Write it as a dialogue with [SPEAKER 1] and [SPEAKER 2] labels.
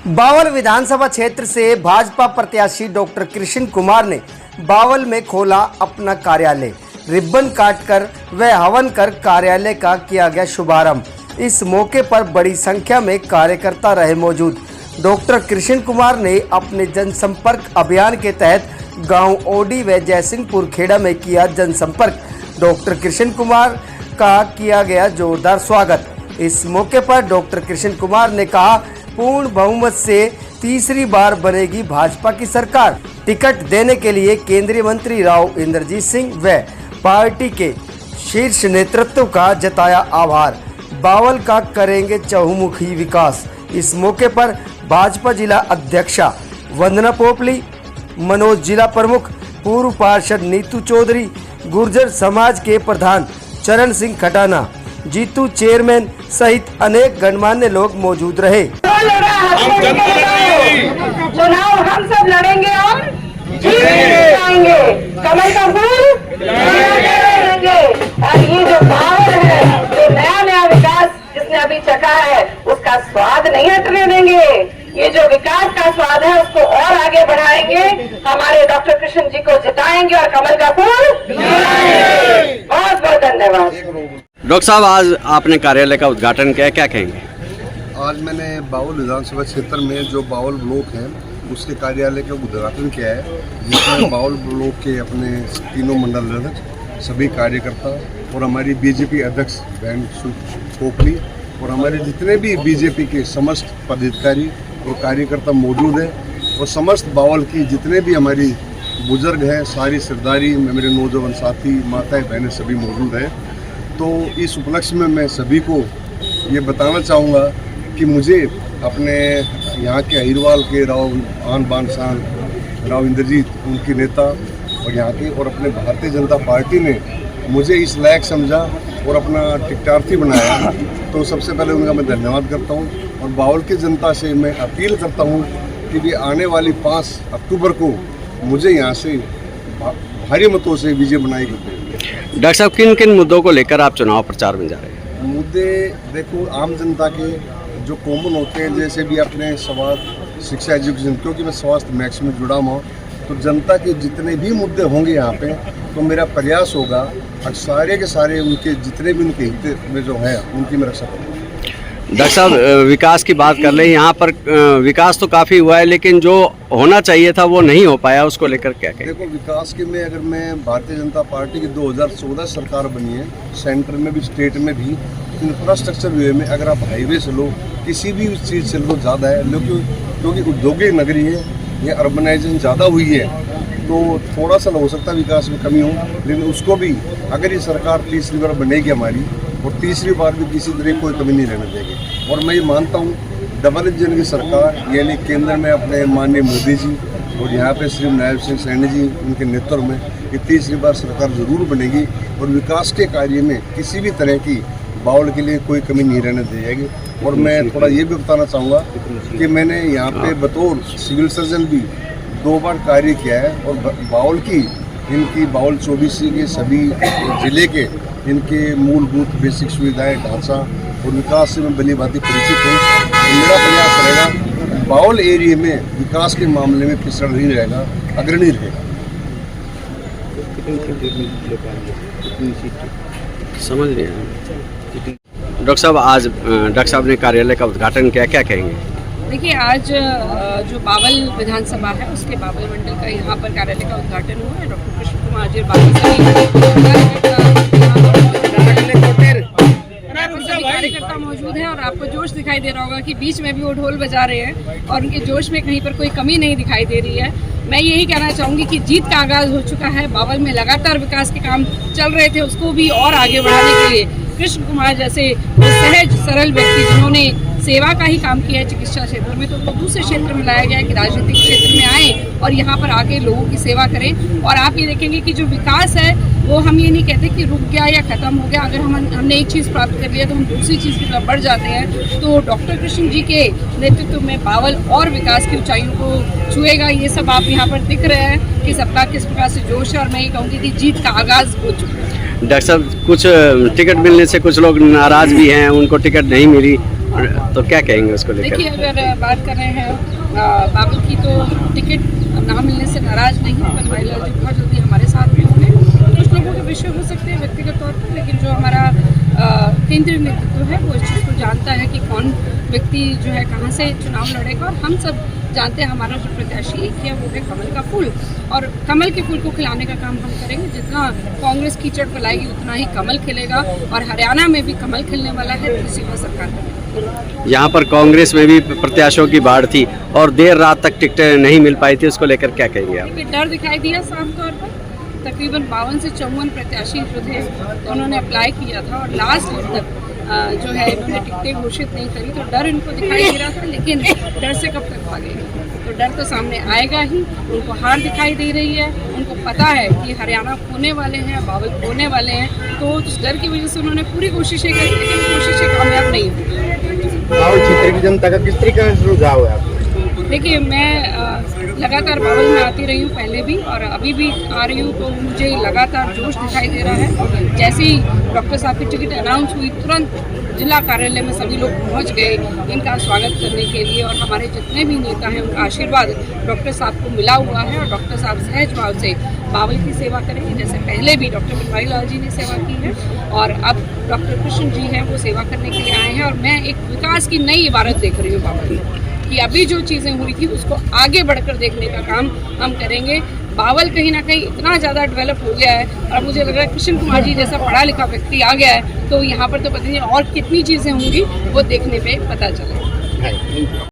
[SPEAKER 1] बावल विधानसभा क्षेत्र से भाजपा प्रत्याशी डॉक्टर कृष्ण कुमार ने बावल में खोला अपना कार्यालय। रिबन काटकर व हवन कर कार्यालय का किया गया शुभारंभ। इस मौके पर बड़ी संख्या में कार्यकर्ता रहे मौजूद। डॉक्टर कृष्ण कुमार ने अपने जनसंपर्क अभियान के तहत गांव ओडी व जयसिंहपुर खेड़ा में किया जनसंपर्क। डॉक्टर कृष्ण कुमार का किया गया जोरदार स्वागत। इस मौके पर डॉक्टर कृष्ण कुमार ने कहा, पूर्ण बहुमत से तीसरी बार बनेगी भाजपा की सरकार। टिकट देने के लिए केंद्रीय मंत्री राव इंद्रजीत सिंह व पार्टी के शीर्ष नेतृत्व का जताया आभार। बावल का करेंगे चहुमुखी विकास। इस मौके पर भाजपा जिला अध्यक्षा वंदना पोपली, मनोज जिला प्रमुख, पूर्व पार्षद नीतू चौधरी, गुर्जर समाज के प्रधान चरण सिंह खटाना, जीतू चेयरमैन सहित अनेक गणमान्य लोग मौजूद रहे।
[SPEAKER 2] चुनाव हम सब लड़ेंगे और जीतेंगे। कमल का फूल लड़ेंगे। और ये जो बावल है, जो नया नया विकास जिसने अभी चखा है, उसका स्वाद नहीं हटने देंगे। ये जो विकास का स्वाद है, उसको और आगे बढ़ाएंगे। हमारे डॉक्टर कृष्ण जी को जिताएंगे और कमल का फूल लड़ाएंगे। बहुत बहुत धन्यवाद।
[SPEAKER 3] डॉक्टर साहब, आज आपने कार्यालय का उद्घाटन किया, क्या कहेंगे?
[SPEAKER 4] आज मैंने बावल विधानसभा क्षेत्र में जो बावल ब्लॉक है उसके कार्यालय का उद्घाटन किया है, जिसमें बावल ब्लॉक के अपने तीनों मंडल अध्यक्ष, सभी कार्यकर्ता और हमारी बीजेपी अध्यक्ष बहन पोपली और हमारे जितने भी बीजेपी के समस्त पदाधिकारी और कार्यकर्ता मौजूद हैं और समस्त बावल की जितने भी हमारी बुजुर्ग हैं, सारी सरदारी, मेरे नौजवान साथी, माताएं बहनें सभी मौजूद हैं। तो इस उपलक्ष्य में मैं सभी को ये बताना चाहूँगा कि मुझे अपने यहाँ के अहिरवाल के राव आन बान शान राव इंद्रजीत, उनके नेता और यहाँ के और अपने भारतीय जनता पार्टी ने मुझे इस लायक समझा और अपना टिकटार्थी बनाया। तो सबसे पहले उनका मैं धन्यवाद करता हूँ और बावल की जनता से मैं अपील करता हूँ कि वे आने वाली 5 अक्टूबर को मुझे यहाँ से भारी मतों से विजय बनाएगी।
[SPEAKER 3] डॉक्टर साहब, किन किन मुद्दों को लेकर आप चुनाव प्रचार में जा रहे हैं?
[SPEAKER 4] मुद्दे देखो, आम जनता के जो कॉमन होते हैं, जैसे भी अपने स्वास्थ्य, शिक्षा, एजुकेशन, क्योंकि मैं स्वास्थ्य मैक्स में जुड़ा हुआ हूँ, तो जनता के जितने भी मुद्दे होंगे यहाँ पे, तो मेरा प्रयास होगा और सारे के सारे उनके जितने भी उनके हित में जो है उनकी मैं रक्षा करूँगा।
[SPEAKER 3] डॉक्टर साहब, विकास की बात कर ले, यहाँ पर विकास तो काफ़ी हुआ है, लेकिन जो होना चाहिए था वो नहीं हो पाया, उसको लेकर क्या कहें?
[SPEAKER 4] देखो, विकास के में अगर मैं भारतीय जनता पार्टी की 2014 सरकार बनी है, सेंटर में भी स्टेट में भी इंफ्रास्ट्रक्चर वे में अगर आप हाईवे से लो, किसी भी चीज़ से लो, ज़्यादा है, क्योंकि औद्योगिक नगरी है, ये अर्बनाइजेशन ज़्यादा हुई है, तो थोड़ा सा हो सकता है विकास में कमी हो, लेकिन उसको भी अगर ये सरकार तीसरी बार बनेगी हमारी, और तीसरी बार भी किसी तरह कोई कमी नहीं रहने देगी। और मैं ये मानता हूँ डबल इंजन की सरकार, यानी केंद्र में अपने माननीय मोदी जी और यहाँ पे श्री नायब सिंह सैनी जी, उनके नेतृत्व में ये तीसरी बार सरकार ज़रूर बनेगी और विकास के कार्य में किसी भी तरह की बावल के लिए कोई कमी नहीं रहने दी जाएगी। और मैं थोड़ा ये भी बताना चाहूँगा कि मैंने यहाँ पे बतौर सिविल सर्जन भी 2 बार कार्य किया है और बावल की इनकी बावल 24 के सभी जिले के इनके मूलभूत बेसिक सुविधाएं, ढांचा और विकास से मैं भली भांति परिचित हूँ। तो मेरा प्रयास रहेगा बावल एरिया में विकास के मामले में पिछड़ा नहीं रहेगा, अग्रणी रहेगा।
[SPEAKER 3] समझ रहे हैं डॉक्टर साहब, आज डॉक्टर साहब ने कार्यालय का उद्घाटन किया, क्या कहेंगे?
[SPEAKER 5] देखिए, आज जो बावल विधानसभा है उसके बावल मंडल का यहाँ पर कार्यालय का उद्घाटन हुआ है। डॉक्टर कृष्ण कुमार जी कार्यकर्ता मौजूद हैं और आपको जोश दिखाई दे रहा होगा कि बीच में भी वो ढोल बजा रहे हैं और उनके जोश में कहीं पर कोई कमी नहीं दिखाई दे रही है। मैं यही कहना चाहूँगी कि जीत का आगाज हो चुका है। बावल में लगातार विकास के काम चल रहे थे, उसको भी और आगे बढ़ाने के लिए कृष्ण कुमार जैसे सहज सरल व्यक्ति जिन्होंने सेवा का ही काम किया है चिकित्सा क्षेत्र में, तो उनको दूसरे क्षेत्र में लाया गया है कि राजनीतिक क्षेत्र में आए और यहाँ पर आके लोगों की सेवा करें। और आप ये देखेंगे कि जो विकास है वो हम ये नहीं कहते कि रुक गया या ख़त्म हो गया। अगर हमने एक चीज़ प्राप्त कर लिया तो हम दूसरी चीज़ की तरफ बढ़ जाते हैं। तो डॉक्टर कृष्ण जी के नेतृत्व में बावल और विकास की ऊंचाइयों को छुएगा। ये सब आप यहाँ पर दिख रहे हैं कि सबका किस प्रकार से जोश है और मैं ये कहूँगी कि जीत का आगाज़ हो चुका है।
[SPEAKER 3] डॉक्टर साहब, कुछ टिकट मिलने से कुछ लोग नाराज़ भी हैं, उनको टिकट नहीं मिली, तो क्या कहेंगे उसको लेकर?
[SPEAKER 5] देखिए, अगर बात कर रहे हैं बाबुल की, तो टिकट ना मिलने से नाराज नहीं है, पर भाईलाल जी बहुत जल्दी हमारे साथ भी होंगे। कुछ लोगों के विषय हो सकते हैं व्यक्तिगत तौर पर, लेकिन जो हमारा केंद्रीय नेतृत्व है वो इस चीज़ को जानता है कि कौन व्यक्ति जो है कहाँ से चुनाव लड़ेगा, और हम सब जानते हैं हमारा जो प्रत्याशी एक है वो है कमल का फूल, और कमल के फूल को खिलाने का काम हम करेंगे। जितना कांग्रेस कीचड़ फैलाएगी उतना ही कमल खिलेगा, और हरियाणा में भी कमल खिलने वाला है, इसी का सरकार बनेगी।
[SPEAKER 3] यहाँ पर कांग्रेस में भी प्रत्याशियों की बाढ़ थी और देर रात तक टिकटें नहीं मिल पाई थी, उसको लेकर क्या कहेंगे आप?
[SPEAKER 5] डर दिखाई दिया साफ तौर पर। तकरीबन 52 से 54 प्रत्याशी जो थे तो उन्होंने अप्लाई किया था, और लास्ट तक जो है इन्होंने टिकटें घोषित नहीं करी, तो डर इनको दिखाई दे रहा था। लेकिन डर से कब तक भागेंगे? तो डर तो सामने आएगा ही। उनको हार दिखाई दे रही है, उनको पता है कि हरियाणा खोने वाले हैं, बावल खोने वाले हैं, तो उस डर की वजह से उन्होंने पूरी कोशिशें करी, लेकिन कोशिशें कामयाब नहीं हुई।
[SPEAKER 6] बावल क्षेत्र की जनता का किस तरीके से रुझाव है आपको?
[SPEAKER 5] देखिए, मैं लगातार बावल में आती रही हूँ पहले भी, और अभी भी आ रही हूँ, तो मुझे लगातार जोश दिखाई दे रहा है। जैसे ही डॉक्टर साहब की टिकट अनाउंस हुई, तुरंत जिला कार्यालय में सभी लोग पहुँच गए इनका स्वागत करने के लिए, और हमारे जितने भी नेता हैं उनका आशीर्वाद डॉक्टर साहब को मिला हुआ है, और डॉक्टर साहब सहज भाव से बावल की सेवा करेंगे, जैसे पहले भी डॉक्टर भाईलाल जी ने सेवा की है, और अब डॉक्टर कृष्ण जी हैं वो सेवा करने के लिए आए हैं। और मैं एक विकास की नई इबारत देख रही हूँ बावल में, कि अभी जो चीज़ें हुई थी उसको आगे बढ़कर देखने का काम हम करेंगे। बावल कहीं ना कहीं इतना ज़्यादा डेवलप हो गया है, और मुझे लग रहा है कृष्ण कुमार जी जैसा पढ़ा लिखा व्यक्ति आ गया है, तो यहाँ पर तो पता नहीं और कितनी चीज़ें होंगी वो देखने पे पता चलेगा।